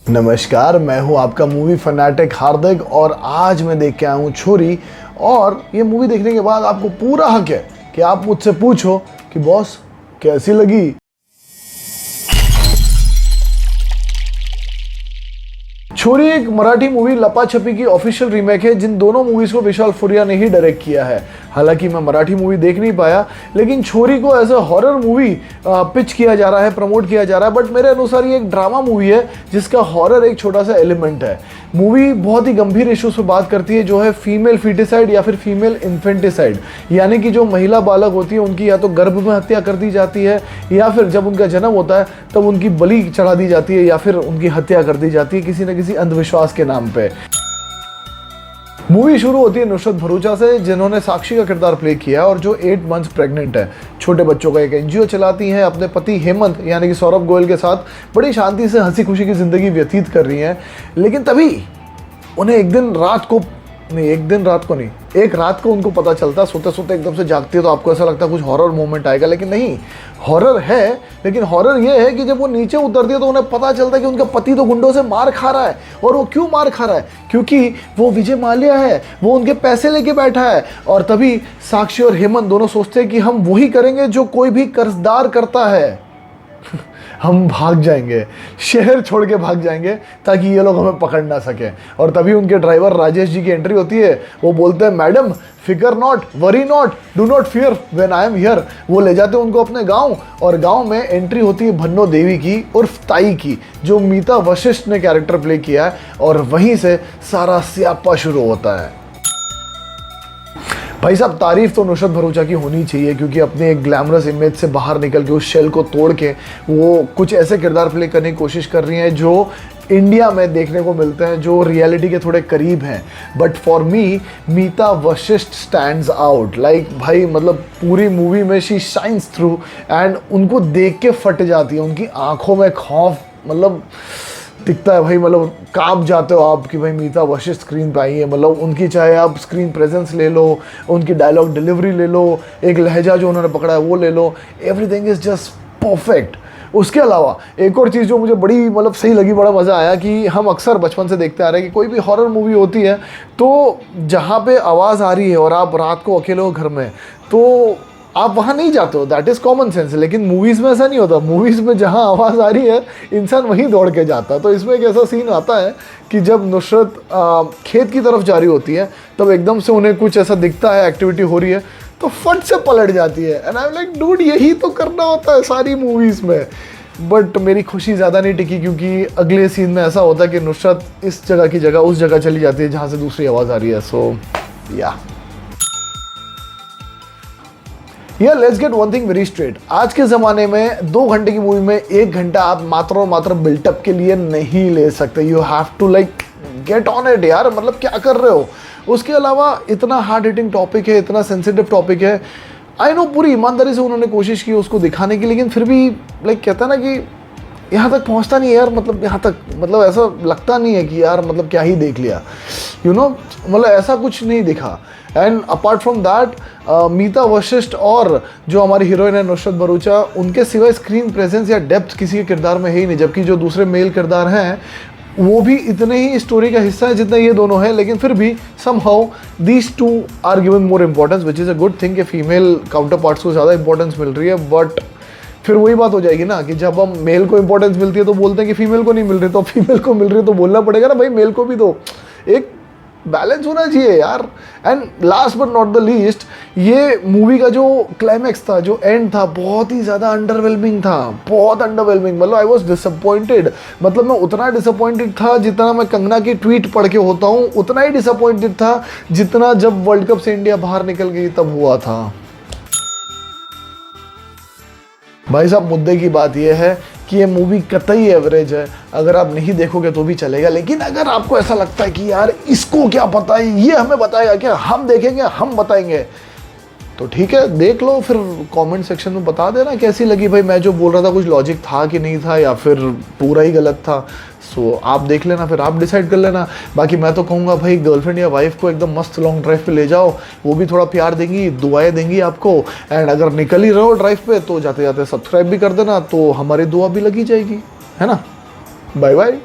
नमस्कार, मैं हूं आपका मूवी फनाटिक हार्दिक और आज मैं देख के आया हूं छोरी। और ये मूवी देखने के बाद आपको पूरा हक है कि आप मुझसे पूछो कि बॉस कैसी लगी। छोरी एक मराठी मूवी लपाछपी की ऑफिशियल रीमेक है, जिन दोनों मूवीज को विशाल फुरिया ने ही डायरेक्ट किया है। हालांकि मैं मराठी मूवी देख नहीं पाया, लेकिन छोरी को as a horror movie pitch किया जा रहा है, प्रमोट किया जा रहा है। बट मेरे अनुसार ये एक ड्रामा मूवी है जिसका हॉरर एक छोटा सा एलिमेंट है। मूवी बहुत ही गंभीर इश्यूज पर बात करती है, जो है फीमेल फीटिसाइड या फिर फीमेल इन्फेंटिसाइड, यानी कि जो महिला बालक होती है उनकी या तो गर्भ में हत्या कर दी जाती है, या फिर जब उनका जन्म होता है तब उनकी बलि चढ़ा दी जाती है, या फिर उनकी हत्या कर दी जाती है किसी न किसी अंधविश्वास के नाम पे। मूवी शुरू होती है नुसरत भरूचा से, जिन्होंने साक्षी का किरदार प्ले किया है और जो 8 मंथ्स प्रेग्नेंट है। छोटे बच्चों का एक एनजीओ चलाती हैं, अपने पति हेमंत यानी कि सौरभ गोयल के साथ बड़ी शांति से हंसी खुशी की जिंदगी व्यतीत कर रही हैं। लेकिन तभी उन्हें एक रात को उनको पता चलता, सोते सोते एकदम से जागती है, तो आपको ऐसा लगता है कुछ हॉरर मोमेंट आएगा, लेकिन नहीं, हॉरर है। लेकिन हॉरर ये है कि जब वो नीचे उतरती है तो उन्हें पता चलता है कि उनका पति तो गुंडों से मार खा रहा है। और वो क्यों मार खा रहा है? क्योंकि वो विजय माल्या है, वो उनके पैसे लेके बैठा है। और तभी साक्षी और हेमंत दोनों सोचते हैं कि हम वही करेंगे जो कोई भी कर्जदार करता है। हम भाग जाएंगे, शहर छोड़ के भाग जाएंगे ताकि ये लोग हमें पकड़ ना सके। और तभी उनके ड्राइवर राजेश जी की एंट्री होती है। वो बोलते हैं, मैडम फिकर not, worry not, do not fear when I am here. वो ले जाते हैं उनको अपने गांव, और गांव में एंट्री होती है भन्नो देवी की उर्फ ताई की, जो मीता वशिष्ठ ने कैरेक्टर प्ले किया है। और वहीं से सारा स्यापा शुरू होता है। भाई साहब, तारीफ तो नुसरत भरूचा की होनी चाहिए, क्योंकि अपने एक ग्लैमरस इमेज से बाहर निकल के, उस शेल को तोड़ के, वो कुछ ऐसे किरदार प्ले करने की कोशिश कर रही हैं जो इंडिया में देखने को मिलते हैं, जो रियलिटी के थोड़े करीब हैं। But for me Mita Vashishtha stands out. Like भाई, मतलब पूरी मूवी में शी शाइन्स थ्रू, एंड उनको देख के फट जाती है, उनकी आंखों में खौफ मतलब दिखता है भाई। मतलब कांप जाते हो आप कि भाई मीता वशिष्ठ स्क्रीन पे आई है। मतलब उनकी चाहे आप स्क्रीन प्रेजेंस ले लो, उनकी डायलॉग डिलीवरी ले लो, एक लहजा जो उन्होंने पकड़ा है वो ले लो, एवरीथिंग इज़ जस्ट परफेक्ट। उसके अलावा एक और चीज़ जो मुझे बड़ी मतलब सही लगी, बड़ा मज़ा आया, कि हम अक्सर बचपन से देखते आ रहे हैं कि कोई भी हॉरर मूवी होती है तो जहाँ पे आवाज़ आ रही है और आप रात को अकेले हो घर में, तो आप वहाँ नहीं जाते हो, दैट इज़ कॉमन सेंस। लेकिन मूवीज़ में ऐसा नहीं होता। मूवीज़ में जहाँ आवाज़ आ रही है इंसान वहीं दौड़ के जाता है। तो इसमें एक ऐसा सीन आता है कि जब नुसरत खेत की तरफ जा रही होती है, तब एकदम से उन्हें कुछ ऐसा दिखता है, एक्टिविटी हो रही है, तो फट से पलट जाती है। And I am like, dude, यही तो करना होता है सारी मूवीज़ में। बट मेरी खुशी ज़्यादा नहीं टिकी, क्योंकि अगले सीन में ऐसा होता है कि नुसरत इस जगह की जगह उस जगह चली जाती है जहाँ से दूसरी आवाज़ आ रही है। सो या let's get one thing very straight. आज के ज़माने में 2 घंटे की मूवी में 1 घंटा आप मात्र और मात्र बिल्टअप के लिए नहीं ले सकते। You have to like get on it यार, मतलब क्या कर रहे हो। उसके अलावा इतना हार्ड हिटिंग टॉपिक है, इतना सेंसिटिव टॉपिक है। आई नो पूरी ईमानदारी से उन्होंने कोशिश की उसको दिखाने की, लेकिन फिर भी लाइक कहता ना कि यहाँ तक पहुँचता नहीं है यार। मतलब यहाँ तक, मतलब ऐसा लगता नहीं है कि यार मतलब क्या ही देख लिया, यू नो, मतलब ऐसा कुछ नहीं दिखा। एंड अपार्ट फ्रॉम दैट, मीता वशिष्ठ और जो हमारी हीरोइन है नुसरत भरूचा, उनके सिवाय स्क्रीन प्रेजेंस या डेप्थ किसी के किरदार में है ही नहीं। जबकि जो दूसरे मेल किरदार हैं वो भी इतने ही स्टोरी का हिस्सा है जितना ये दोनों हैं, लेकिन फिर भी somehow these two are given more importance, which is a good thing कि फीमेल काउंटर पार्ट्स को ज़्यादा इंपॉर्टेंस मिल रही है। बट फिर वही बात हो जाएगी ना कि जब हम मेल को इंपॉर्टेंस मिलती है तो बोलते हैं कि फीमेल को नहीं मिल रही, तो फीमेल को मिल रही है तो बोलना पड़ेगा ना भाई, मेल को भी दो। एक बैलेंस होना चाहिए यार। And last but not the least, ये मूवी का जो क्लाइमैक्स था, जो एंड था, बहुत ही ज़्यादा अंडरवेलमिंग था, बहुत अंडरवेलमिंग। मतलब आई वॉज डिसअपॉइंटेड। मतलब मैं उतना डिसअपॉइंटेड था जितना मैं कंगना की ट्वीट पढ़ के होता हूँ, उतना ही डिसअपॉइंटेड था जितना जब वर्ल्ड कप से इंडिया बाहर निकल गई तब हुआ था। भाई साहब, मुद्दे की बात यह है कि ये मूवी कतई एवरेज है। अगर आप नहीं देखोगे तो भी चलेगा, लेकिन अगर आपको ऐसा लगता है कि यार इसको क्या पता है, ये हमें बताएगा क्या, हम देखेंगे, हम बताएंगे, तो ठीक है, देख लो। फिर कमेंट सेक्शन में बता देना कैसी लगी। भाई मैं जो बोल रहा था कुछ लॉजिक था कि नहीं था, या फिर पूरा ही गलत था। सो आप देख लेना, फिर आप डिसाइड कर लेना। बाकी मैं तो कहूँगा भाई, गर्लफ्रेंड या वाइफ को एकदम मस्त लॉन्ग ड्राइव पे ले जाओ, वो भी थोड़ा प्यार देंगी, दुआएं देंगी आपको। एंड अगर निकल ही रहो ड्राइव पे तो जाते जाते सब्सक्राइब भी कर देना, तो हमारी दुआ भी लगी जाएगी, है ना। Bye bye.